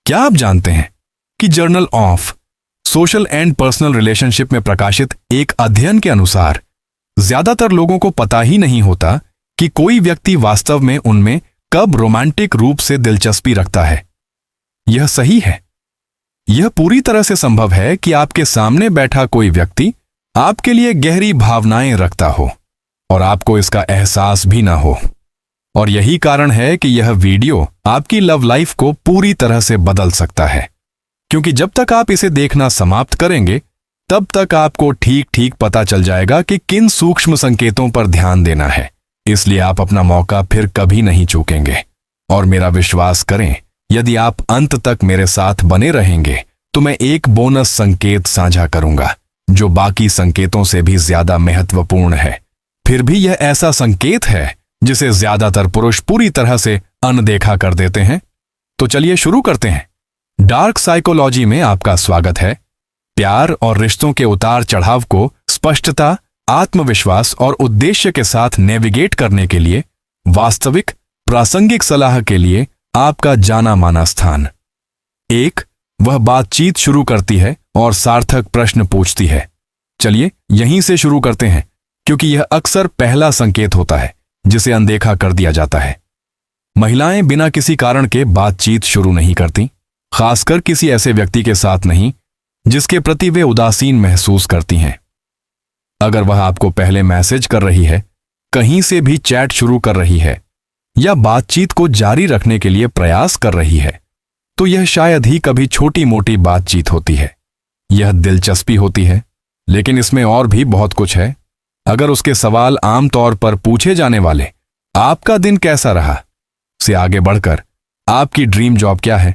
क्या आप जानते हैं कि journal of social and personal relationship में प्रकाशित एक अध्ययन के अनुसार ज्यादातर लोगों को पता ही नहीं होता कि कोई व्यक्ति वास्तव में उनमें कब रोमांटिक रूप से दिलचस्पी रखता है। यह सही है। यह पूरी तरह से संभव है कि आपके सामने बैठा कोई व्यक्ति आपके लिए गहरी भावनाएं रखता हो और आपको इसका एहसास भी ना हो। और यही कारण है कि यह वीडियो आपकी लव लाइफ को पूरी तरह से बदल सकता है, क्योंकि जब तक आप इसे देखना समाप्त करेंगे तब तक आपको ठीक ठीक पता चल जाएगा कि किन सूक्ष्म संकेतों पर ध्यान देना है। इसलिए आप अपना मौका फिर कभी नहीं चूकेंगे। और मेरा विश्वास करें, यदि आप अंत तक मेरे साथ बने रहेंगे तो मैं एक बोनस संकेत साझा करूंगा जो बाकी संकेतों से भी ज्यादा महत्वपूर्ण है। फिर भी यह ऐसा संकेत है जिसे ज्यादातर पुरुष पूरी तरह से अनदेखा कर देते हैं। तो चलिए शुरू करते हैं। डार्क साइकोलॉजी में आपका स्वागत है। प्यार और रिश्तों के उतार चढ़ाव को स्पष्टता, आत्मविश्वास और उद्देश्य के साथ नेविगेट करने के लिए वास्तविक प्रासंगिक सलाह के लिए आपका जाना माना स्थान। एक, वह बातचीत शुरू करती है और सार्थक प्रश्न पूछती है। चलिए यहीं से शुरू करते हैं, क्योंकि यह अक्सर पहला संकेत होता है जिसे अनदेखा कर दिया जाता है। महिलाएं बिना किसी कारण के बातचीत शुरू नहीं करती, खासकर किसी ऐसे व्यक्ति के साथ नहीं जिसके प्रति वे उदासीन महसूस करती हैं। अगर वह आपको पहले मैसेज कर रही है, कहीं से भी चैट शुरू कर रही है या बातचीत को जारी रखने के लिए प्रयास कर रही है, तो यह शायद ही कभी छोटी मोटी बातचीत होती है। यह दिलचस्पी होती है, लेकिन इसमें और भी बहुत कुछ है। अगर उसके सवाल आमतौर पर पूछे जाने वाले आपका दिन कैसा रहा से आगे बढ़कर आपकी ड्रीम जॉब क्या है,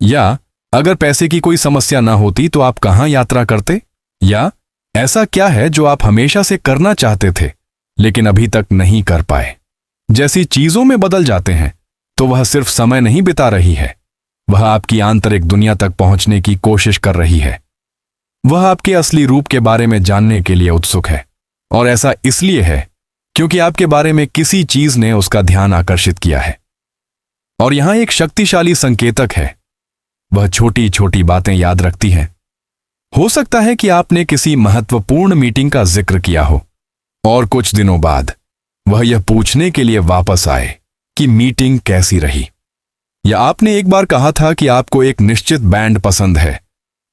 या अगर पैसे की कोई समस्या ना होती तो आप कहां यात्रा करते, या ऐसा क्या है जो आप हमेशा से करना चाहते थे लेकिन अभी तक नहीं कर पाए, जैसी चीजों में बदल जाते हैं, तो वह सिर्फ समय नहीं बिता रही है, वह आपकी आंतरिक दुनिया तक पहुंचने की कोशिश कर रही है। वह आपके असली रूप के बारे में जानने के लिए उत्सुक है, और ऐसा इसलिए है क्योंकि आपके बारे में किसी चीज ने उसका ध्यान आकर्षित किया है। और यहां एक शक्तिशाली संकेतक है, वह छोटी छोटी बातें याद रखती है। हो सकता है कि आपने किसी महत्वपूर्ण मीटिंग का जिक्र किया हो और कुछ दिनों बाद वह यह पूछने के लिए वापस आए कि मीटिंग कैसी रही, या आपने एक बार कहा था कि आपको एक निश्चित बैंड पसंद है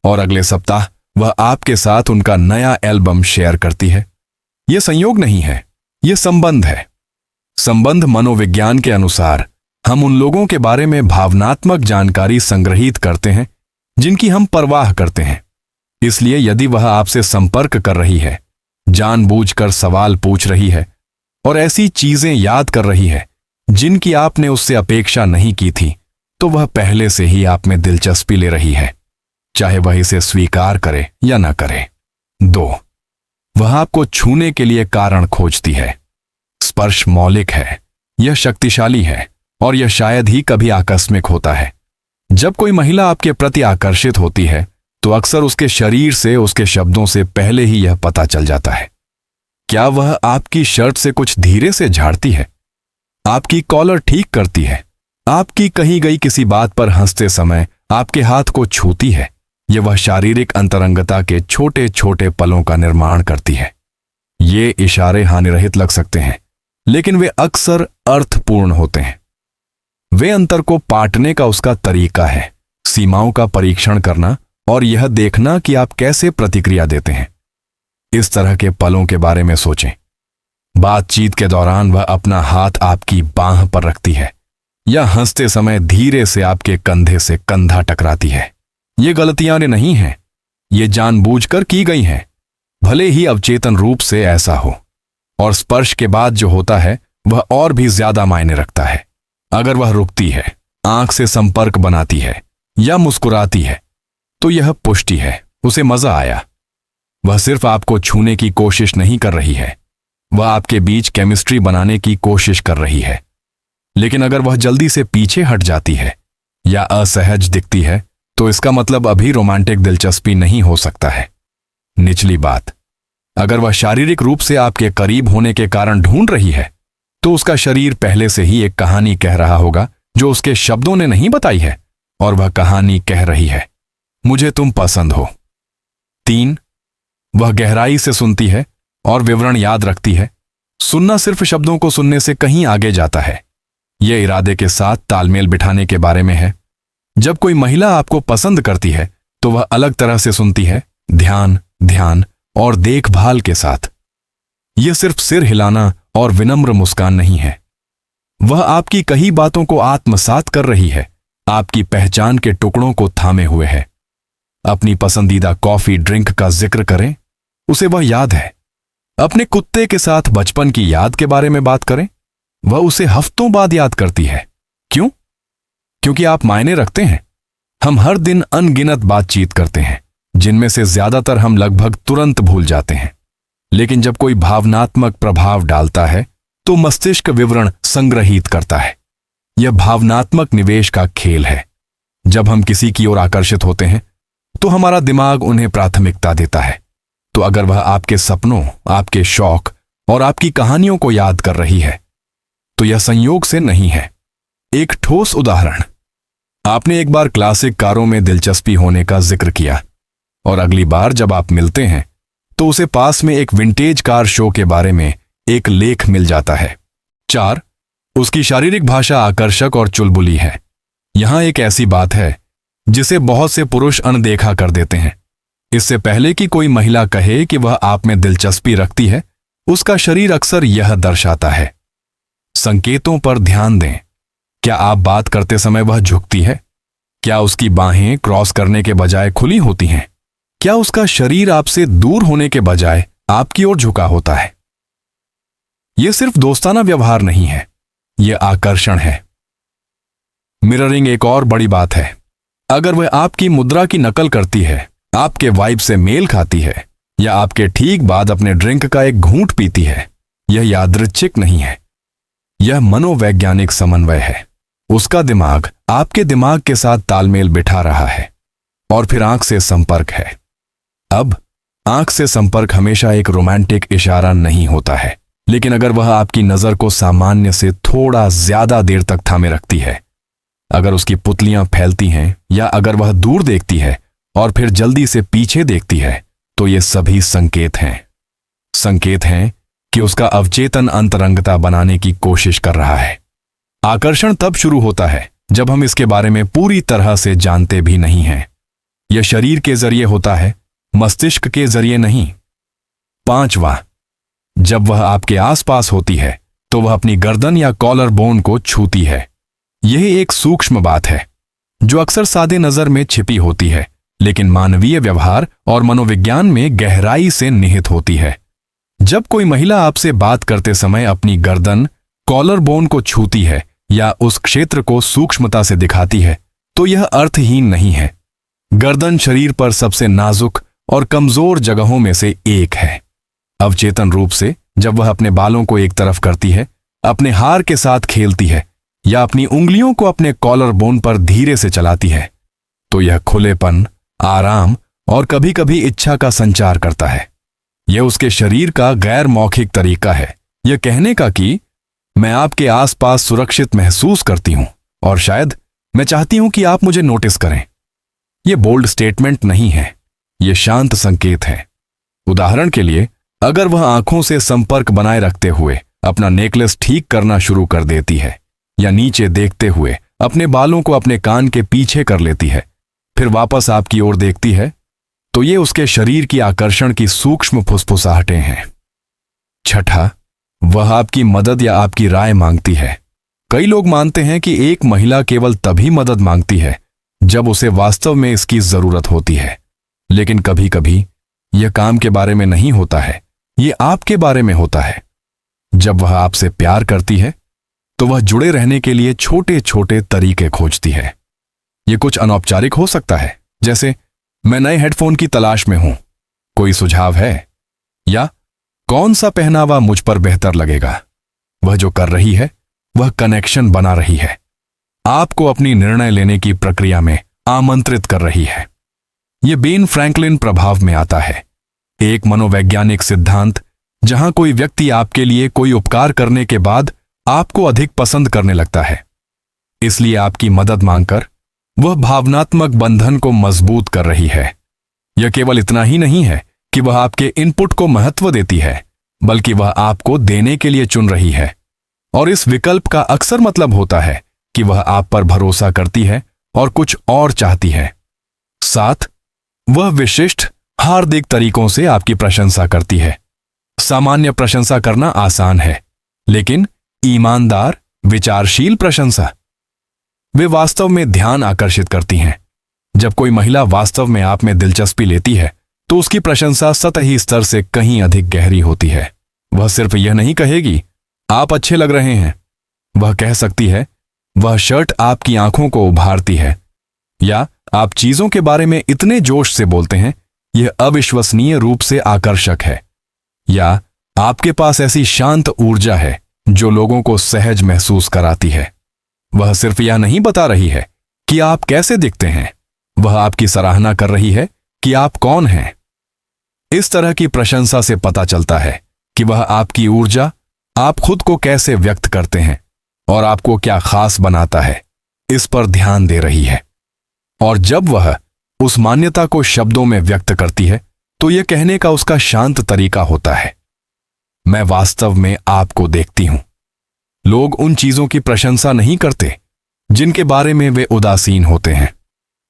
और अगले सप्ताह वह आपके साथ उनका नया एल्बम शेयर करती है। यह संयोग नहीं है, यह संबंध है। संबंध मनोविज्ञान के अनुसार हम उन लोगों के बारे में भावनात्मक जानकारी संग्रहित करते हैं जिनकी हम परवाह करते हैं। इसलिए यदि वह आपसे संपर्क कर रही है, जानबूझकर सवाल पूछ रही है और ऐसी चीजें याद कर रही है जिनकी आपने उससे अपेक्षा नहीं की थी, तो वह पहले से ही आप में दिलचस्पी ले रही है, चाहे वह इसे स्वीकार करे या न करे। 2, वह आपको छूने के लिए कारण खोजती है। स्पर्श मौलिक है, यह शक्तिशाली है, और यह शायद ही कभी आकस्मिक होता है। जब कोई महिला आपके प्रति आकर्षित होती है तो अक्सर उसके शरीर से, उसके शब्दों से पहले ही यह पता चल जाता है। क्या वह आपकी शर्ट से कुछ धीरे से झाड़ती है, आपकी कॉलर ठीक करती है, आपकी कही गई किसी बात पर हंसते समय आपके हाथ को छूती है, यह वह शारीरिक अंतरंगता के छोटे छोटे पलों का निर्माण करती है। ये इशारे हानिरहित लग सकते हैं, लेकिन वे अक्सर अर्थपूर्ण होते हैं। वे अंतर को पाटने का उसका तरीका है, सीमाओं का परीक्षण करना और यह देखना कि आप कैसे प्रतिक्रिया देते हैं। इस तरह के पलों के बारे में सोचें। बातचीत के दौरान वह अपना हाथ आपकी बांह पर रखती है या हंसते समय धीरे से आपके कंधे से कंधा टकराती है। ये गलतियां नहीं हैं, ये जानबूझकर की गई हैं, भले ही अवचेतन रूप से ऐसा हो। और स्पर्श के बाद जो होता है वह और भी ज्यादा मायने रखता है। अगर वह रुकती है, आंख से संपर्क बनाती है या मुस्कुराती है, तो यह पुष्टि है, उसे मजा आया। वह सिर्फ आपको छूने की कोशिश नहीं कर रही है, वह आपके बीच केमिस्ट्री बनाने की कोशिश कर रही है। लेकिन अगर वह जल्दी से पीछे हट जाती है या असहज दिखती है, तो इसका मतलब अभी रोमांटिक दिलचस्पी नहीं हो सकता है। निचली बात, अगर वह शारीरिक रूप से आपके करीब होने के कारण ढूंढ रही है, तो उसका शरीर पहले से ही एक कहानी कह रहा होगा जो उसके शब्दों ने नहीं बताई है। और वह कहानी कह रही है, मुझे तुम पसंद हो। 3, वह गहराई से सुनती है और विवरण याद रखती है। सुनना सिर्फ शब्दों को सुनने से कहीं आगे जाता है। यह इरादे के साथ तालमेल बिठाने के बारे में है। जब कोई महिला आपको पसंद करती है तो वह अलग तरह से सुनती है, ध्यान और देखभाल के साथ। यह सिर्फ सिर हिलाना और विनम्र मुस्कान नहीं है। वह आपकी कही बातों को आत्मसात कर रही है, आपकी पहचान के टुकड़ों को थामे हुए है। अपनी पसंदीदा कॉफी ड्रिंक का जिक्र करें, उसे वह याद है। अपने कुत्ते के साथ बचपन की याद के बारे में बात करें, वह उसे हफ्तों बाद याद करती है। क्यों? क्योंकि आप मायने रखते हैं। हम हर दिन अनगिनत बातचीत करते हैं, जिनमें से ज्यादातर हम लगभग तुरंत भूल जाते हैं। लेकिन जब कोई भावनात्मक प्रभाव डालता है तो मस्तिष्क विवरण संग्रहीत करता है। यह भावनात्मक निवेश का खेल है। जब हम किसी की ओर आकर्षित होते हैं तो हमारा दिमाग उन्हें प्राथमिकता देता है। तो अगर वह आपके सपनों, आपके शौक और आपकी कहानियों को याद कर रही है तो यह संयोग से नहीं है। एक ठोस उदाहरण, आपने एक बार क्लासिक कारों में दिलचस्पी होने का जिक्र किया और अगली बार जब आप मिलते हैं तो उसे पास में एक विंटेज कार शो के बारे में एक लेख मिल जाता है। 4, उसकी शारीरिक भाषा आकर्षक और चुलबुली है। यहां एक ऐसी बात है जिसे बहुत से पुरुष अनदेखा कर देते हैं। इससे पहले कि कोई महिला कहे कि वह आप में दिलचस्पी रखती है, उसका शरीर अक्सर यह दर्शाता है। संकेतों पर ध्यान दें। क्या आप बात करते समय वह झुकती है? क्या उसकी बाहें क्रॉस करने के बजाय खुली होती हैं? क्या उसका शरीर आपसे दूर होने के बजाय आपकी ओर झुका होता है? यह सिर्फ दोस्ताना व्यवहार नहीं है, यह आकर्षण है। मिररिंग एक और बड़ी बात है। अगर वह आपकी मुद्रा की नकल करती है, आपके वाइब से मेल खाती है या आपके ठीक बाद अपने ड्रिंक का एक घूंट पीती है, यह यादृच्छिक नहीं है। यह मनोवैज्ञानिक समन्वय है। उसका दिमाग आपके दिमाग के साथ तालमेल बिठा रहा है। और फिर आंख से संपर्क है। अब आंख से संपर्क हमेशा एक रोमांटिक इशारा नहीं होता है, लेकिन अगर वह आपकी नजर को सामान्य से थोड़ा ज्यादा देर तक थामे रखती है, अगर उसकी पुतलियां फैलती हैं या अगर वह दूर देखती है और फिर जल्दी से पीछे देखती है, तो ये सभी संकेत हैं। संकेत हैं कि उसका अवचेतन अंतरंगता बनाने की कोशिश कर रहा है। आकर्षण तब शुरू होता है जब हम इसके बारे में पूरी तरह से जानते भी नहीं हैं। यह शरीर के जरिए होता है, मस्तिष्क के जरिए नहीं। 5वां, जब वह आपके आसपास होती है तो वह अपनी गर्दन या कॉलर बोन को छूती है। यह एक सूक्ष्म बात है जो अक्सर सादे नजर में छिपी होती है, लेकिन मानवीय व्यवहार और मनोविज्ञान में गहराई से निहित होती है। जब कोई महिला आपसे बात करते समय अपनी गर्दन, कॉलर बोन को छूती है या उस क्षेत्र को सूक्ष्मता से दिखाती है, तो यह अर्थहीन नहीं है। गर्दन शरीर पर सबसे नाजुक और कमजोर जगहों में से एक है। अवचेतन रूप से जब वह अपने बालों को एक तरफ करती है, अपने हार के साथ खेलती है या अपनी उंगलियों को अपने कॉलर बोन पर धीरे से चलाती है, तो यह खुलेपन, आराम और कभी कभी इच्छा का संचार करता है। यह उसके शरीर का गैर मौखिक तरीका है, यह कहने का कि मैं आपके आसपास सुरक्षित महसूस करती हूं और शायद मैं चाहती हूं कि आप मुझे नोटिस करें। यह बोल्ड स्टेटमेंट नहीं है, यह शांत संकेत है। उदाहरण के लिए, अगर वह आंखों से संपर्क बनाए रखते हुए अपना नेकलेस ठीक करना शुरू कर देती है या नीचे देखते हुए अपने बालों को अपने कान के पीछे कर लेती है, फिर वापस आपकी ओर देखती है, तो ये उसके शरीर की आकर्षण की सूक्ष्म फुसफुसाहटें हैं। 6, वह आपकी मदद या आपकी राय मांगती है। कई लोग मानते हैं कि एक महिला केवल तभी मदद मांगती है जब उसे वास्तव में इसकी जरूरत होती है, लेकिन कभी कभी यह काम के बारे में नहीं होता है, यह आपके बारे में होता है। जब वह आपसे प्यार करती है तो वह जुड़े रहने के लिए छोटे छोटे तरीके खोजती है। यह कुछ अनौपचारिक हो सकता है, जैसे मैं नए हेडफोन की तलाश में हूं, कोई सुझाव है? या कौन सा पहनावा मुझ पर बेहतर लगेगा? वह जो कर रही है वह कनेक्शन बना रही है, आपको अपनी निर्णय लेने की प्रक्रिया में आमंत्रित कर रही है। यह बेन फ्रैंकलिन प्रभाव में आता है, एक मनोवैज्ञानिक सिद्धांत जहां कोई व्यक्ति आपके लिए कोई उपकार करने के बाद आपको अधिक पसंद करने लगता है। इसलिए आपकी मदद मांगकर वह भावनात्मक बंधन को मजबूत कर रही है। यह केवल इतना ही नहीं है कि वह आपके इनपुट को महत्व देती है, बल्कि वह आपको देने के लिए चुन रही है। और इस विकल्प का अक्सर मतलब होता है कि वह आप पर भरोसा करती है और कुछ और चाहती है। 7, वह विशिष्ट हार्दिक तरीकों से आपकी प्रशंसा करती है। सामान्य प्रशंसा करना आसान है, लेकिन ईमानदार, विचारशील प्रशंसा वे वास्तव में ध्यान आकर्षित करती हैं। जब कोई महिला वास्तव में आप में दिलचस्पी लेती है, तो उसकी प्रशंसा सतही स्तर से कहीं अधिक गहरी होती है। वह सिर्फ यह नहीं कहेगी, आप अच्छे लग रहे हैं। वह कह सकती है, वह शर्ट आपकी आंखों को उभारती है, या आप चीजों के बारे में इतने जोश से बोलते हैं, यह अविश्वसनीय रूप से आकर्षक है, या आपके पास ऐसी शांत ऊर्जा है जो लोगों को सहज महसूस कराती है। वह सिर्फ यह नहीं बता रही है कि आप कैसे दिखते हैं, वह आपकी सराहना कर रही है कि आप कौन हैं। इस तरह की प्रशंसा से पता चलता है कि वह आपकी ऊर्जा, आप खुद को कैसे व्यक्त करते हैं और आपको क्या खास बनाता है, इस पर ध्यान दे रही है। और जब वह उस मान्यता को शब्दों में व्यक्त करती है, तो यह कहने का उसका शांत तरीका होता है, मैं वास्तव में आपको देखती हूं। लोग उन चीजों की प्रशंसा नहीं करते जिनके बारे में वे उदासीन होते हैं।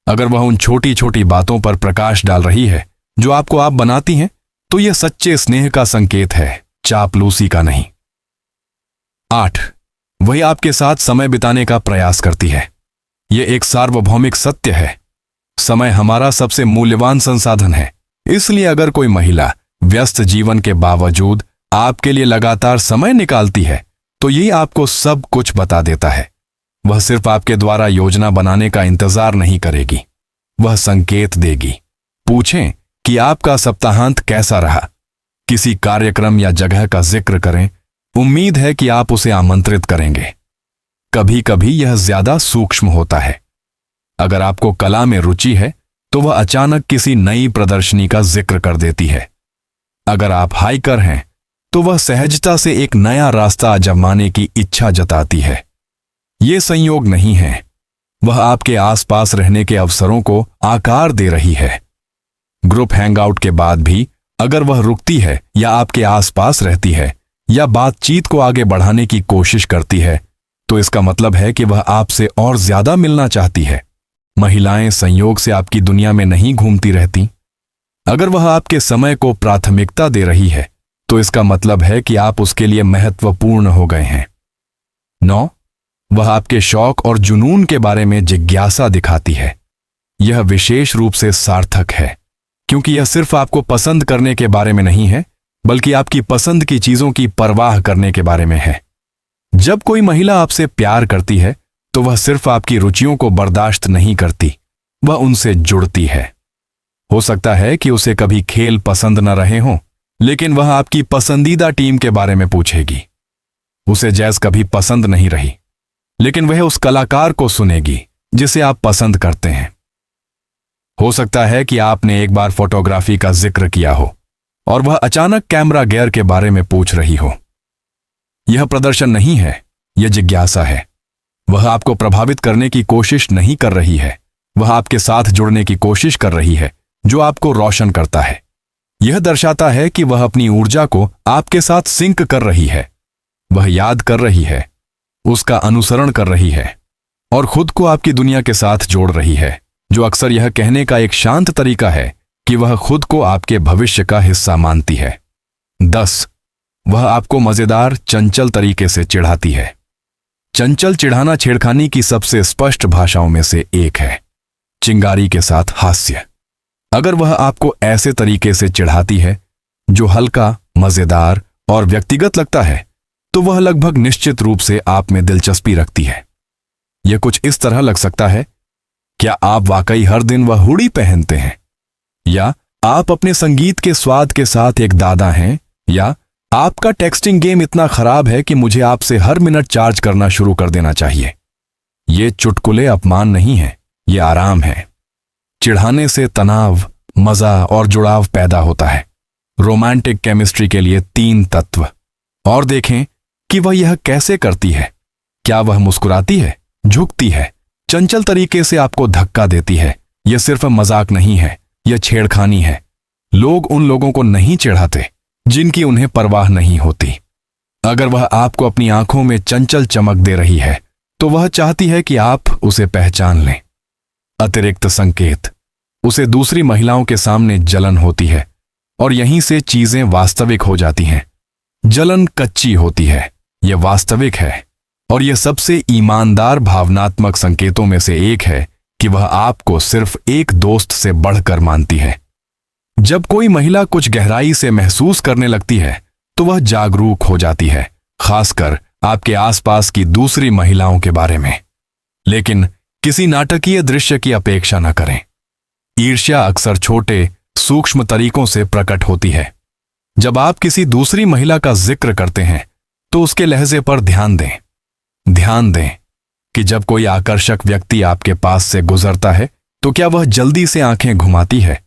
अगर वह उन छोटी छोटी बातों पर प्रकाश डाल रही है जो आपको आप बनाती हैं, तो यह सच्चे स्नेह का संकेत है, चापलूसी का नहीं। 8, वही आपके साथ समय बिताने का प्रयास करती है। यह एक सार्वभौमिक सत्य है, समय हमारा सबसे मूल्यवान संसाधन है। इसलिए अगर कोई महिला व्यस्त जीवन के बावजूद आपके लिए लगातार समय निकालती है, तो यही आपको सब कुछ बता देता है। वह सिर्फ आपके द्वारा योजना बनाने का इंतजार नहीं करेगी, वह संकेत देगी। पूछें कि आपका सप्ताहांत कैसा रहा, किसी कार्यक्रम या जगह का जिक्र करें, उम्मीद है कि आप उसे आमंत्रित करेंगे। कभी कभी यह ज्यादा सूक्ष्म होता है। अगर आपको कला में रुचि है, तो वह अचानक किसी नई प्रदर्शनी का जिक्र कर देती है। अगर आप हाइकर हैं, तो वह सहजता से एक नया रास्ता आजमाने की इच्छा जताती है। ये संयोग नहीं है, वह आपके आसपास रहने के अवसरों को आकार दे रही है। ग्रुप हैंगआउट के बाद भी अगर वह रुकती है या आपके आसपास रहती है या बातचीत को आगे बढ़ाने की कोशिश करती है, तो इसका मतलब है कि वह आपसे और ज्यादा मिलना चाहती है। महिलाएं संयोग से आपकी दुनिया में नहीं घूमती रहती। अगर वह आपके समय को प्राथमिकता दे रही है, तो इसका मतलब है कि आप उसके लिए महत्वपूर्ण हो गए हैं। 9, वह आपके शौक और जुनून के बारे में जिज्ञासा दिखाती है। यह विशेष रूप से सार्थक है, क्योंकि यह सिर्फ आपको पसंद करने के बारे में नहीं है, बल्कि आपकी पसंद की चीजों की परवाह करने के बारे में है। जब कोई महिला आपसे प्यार करती है, तो वह सिर्फ आपकी रुचियों को बर्दाश्त नहीं करती, वह उनसे जुड़ती है। हो सकता है कि उसे कभी खेल पसंद न रहे हों, लेकिन वह आपकी पसंदीदा टीम के बारे में पूछेगी। उसे जैज़ कभी पसंद नहीं रही, लेकिन वह उस कलाकार को सुनेगी जिसे आप पसंद करते हैं। हो सकता है कि आपने एक बार फोटोग्राफी का जिक्र किया हो और वह अचानक कैमरा गियर के बारे में पूछ रही हो। यह प्रदर्शन नहीं है, यह जिज्ञासा है। वह आपको प्रभावित करने की कोशिश नहीं कर रही है, वह आपके साथ जुड़ने की कोशिश कर रही है, जो आपको रोशन करता है। यह दर्शाता है कि वह अपनी ऊर्जा को आपके साथ सिंक कर रही है, वह याद कर रही है, उसका अनुसरण कर रही है और खुद को आपकी दुनिया के साथ जोड़ रही है, जो अक्सर यह कहने का एक शांत तरीका है कि वह खुद को आपके भविष्य का हिस्सा मानती है। 10, वह आपको मजेदार, चंचल तरीके से चिढ़ाती है। चंचल चिढ़ाना छेड़खानी की सबसे स्पष्ट भाषाओं में से एक है, चिंगारी के साथ हास्य। अगर वह आपको ऐसे तरीके से चिढ़ाती है जो हल्का, मजेदार और व्यक्तिगत लगता है, तो वह लगभग निश्चित रूप से आप में दिलचस्पी रखती है। यह कुछ इस तरह लग सकता है, क्या आप वाकई हर दिन वह हुडी पहनते हैं, या आप अपने संगीत के स्वाद के साथ एक दादा हैं, या आपका टेक्सटिंग गेम इतना खराब है कि मुझे आपसे हर मिनट चार्ज करना शुरू कर देना चाहिए। ये चुटकुले अपमान नहीं है, ये आराम है। चिढ़ाने से तनाव, मजा और जुड़ाव पैदा होता है। रोमांटिक केमिस्ट्री के लिए 3 तत्व। और देखें कि वह यह कैसे करती है। क्या वह मुस्कुराती है, झुकती है, चंचल तरीके से आपको धक्का देती है। यह सिर्फ मजाक नहीं है, यह छेड़खानी है। लोग उन लोगों को नहीं चिढ़ाते जिनकी उन्हें परवाह नहीं होती। अगर वह आपको अपनी आंखों में चंचल चमक दे रही है तो वह चाहती है कि आप उसे पहचान लें। अतिरिक्त संकेत, उसे दूसरी महिलाओं के सामने जलन होती है और यहीं से चीजें वास्तविक हो जाती हैं। जलन कच्ची होती है, यह वास्तविक है, और यह सबसे ईमानदार भावनात्मक संकेतों में से एक है कि वह आपको सिर्फ एक दोस्त से बढ़कर मानती है। जब कोई महिला कुछ गहराई से महसूस करने लगती है तो वह जागरूक हो जाती है, खासकर आपके आसपास की दूसरी महिलाओं के बारे में। लेकिन किसी नाटकीय दृश्य की अपेक्षा न करें। ईर्ष्या अक्सर छोटे, सूक्ष्म तरीकों से प्रकट होती है। जब आप किसी दूसरी महिला का जिक्र करते हैं तो उसके लहजे पर ध्यान दें। ध्यान दें कि जब कोई आकर्षक व्यक्ति आपके पास से गुजरता है तो क्या वह जल्दी से आंखें घुमाती है,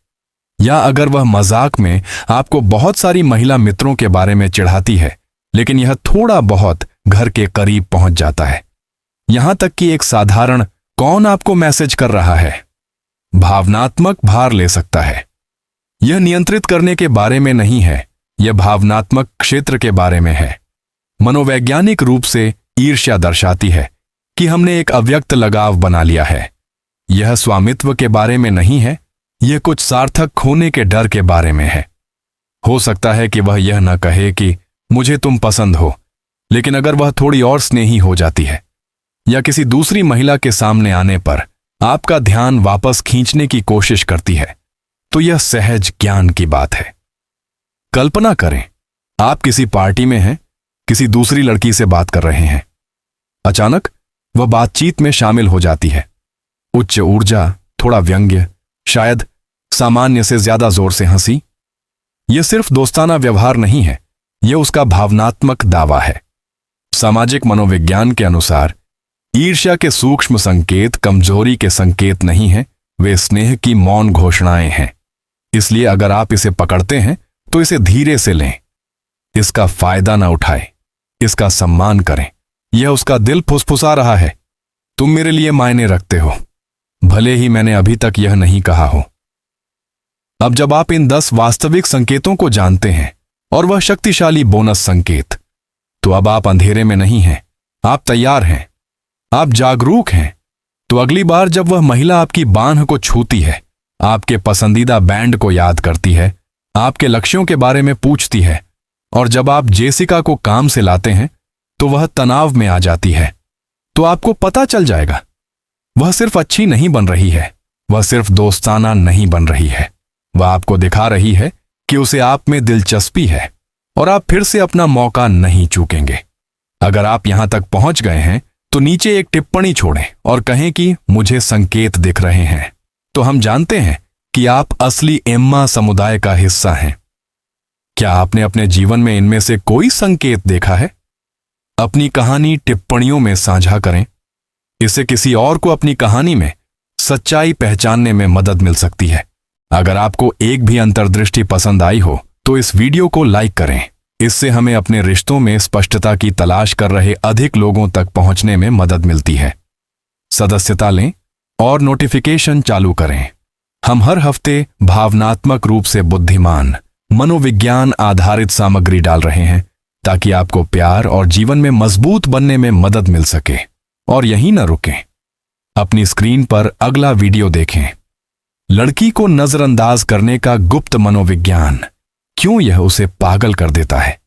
या अगर वह मजाक में आपको बहुत सारी महिला मित्रों के बारे में चिढ़ाती है, लेकिन यह थोड़ा बहुत घर के करीब पहुंच जाता है। यहां तक कि एक साधारण कौन आपको मैसेज कर रहा है भावनात्मक भार ले सकता है। यह नियंत्रित करने के बारे में नहीं है, यह भावनात्मक क्षेत्र के बारे में है। मनोवैज्ञानिक रूप से ईर्ष्या दर्शाती है कि हमने एक अव्यक्त लगाव बना लिया है। यह स्वामित्व के बारे में नहीं है, यह कुछ सार्थक खोने के डर के बारे में है। हो सकता है कि वह यह न कहे कि मुझे तुम पसंद हो, लेकिन अगर वह थोड़ी और स्नेही हो जाती है या किसी दूसरी महिला के सामने आने पर आपका ध्यान वापस खींचने की कोशिश करती है, तो यह सहज ज्ञान की बात है। कल्पना करें, आप किसी पार्टी में हैं, किसी दूसरी लड़की से बात कर रहे हैं। अचानक वह बातचीत में शामिल हो जाती है। उच्च ऊर्जा, थोड़ा व्यंग्य, शायद सामान्य से ज्यादा जोर से हंसी। यह सिर्फ दोस्ताना व्यवहार नहीं है, यह उसका भावनात्मक दावा है। सामाजिक मनोविज्ञान के अनुसार ईर्ष्या के सूक्ष्म संकेत कमजोरी के संकेत नहीं हैं, वे स्नेह की मौन घोषणाएं हैं। इसलिए अगर आप इसे पकड़ते हैं तो इसे धीरे से लें, इसका फायदा न उठाएं, इसका सम्मान करें। यह उसका दिल फुसफुसा रहा है, तुम मेरे लिए मायने रखते हो, भले ही मैंने अभी तक यह नहीं कहा हो। अब जब आप इन 10 वास्तविक संकेतों को जानते हैं और वह शक्तिशाली बोनस संकेत, तो अब आप अंधेरे में नहीं हैं, आप तैयार हैं, आप जागरूक हैं। तो अगली बार जब वह महिला आपकी बांह को छूती है, आपके पसंदीदा बैंड को याद करती है, आपके लक्ष्यों के बारे में पूछती है, और जब आप जेसिका को काम से लाते हैं तो वह तनाव में आ जाती है, तो आपको पता चल जाएगा वह सिर्फ अच्छी नहीं बन रही है, वह सिर्फ दोस्ताना नहीं बन रही है, वह आपको दिखा रही है कि उसे आप में दिलचस्पी है और आप फिर से अपना मौका नहीं चूकेंगे। अगर आप यहां तक पहुंच गए हैं तो नीचे एक टिप्पणी छोड़ें और कहें कि मुझे संकेत दिख रहे हैं, तो हम जानते हैं कि आप असली एम्मा समुदाय का हिस्सा हैं। क्या आपने अपने जीवन में इनमें से कोई संकेत देखा है? अपनी कहानी टिप्पणियों में साझा करें, इससे किसी और को अपनी कहानी में सच्चाई पहचानने में मदद मिल सकती है। अगर आपको एक भी अंतर्दृष्टि पसंद आई हो तो इस वीडियो को लाइक करें, इससे हमें अपने रिश्तों में स्पष्टता की तलाश कर रहे अधिक लोगों तक पहुंचने में मदद मिलती है। सदस्यता लें और नोटिफिकेशन चालू करें। हम हर हफ्ते भावनात्मक रूप से बुद्धिमान, मनोविज्ञान आधारित सामग्री डाल रहे हैं ताकि आपको प्यार और जीवन में मजबूत बनने में मदद मिल सके। और यहीं न रुकें, अपनी स्क्रीन पर अगला वीडियो देखें। लड़की को नजरअंदाज करने का गुप्त मनोविज्ञान, क्यों यह उसे पागल कर देता है।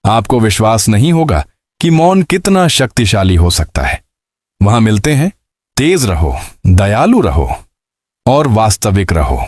आपको विश्वास नहीं होगा कि मौन कितना शक्तिशाली हो सकता है। वहां मिलते हैं। तेज रहो, दयालु रहो और वास्तविक रहो।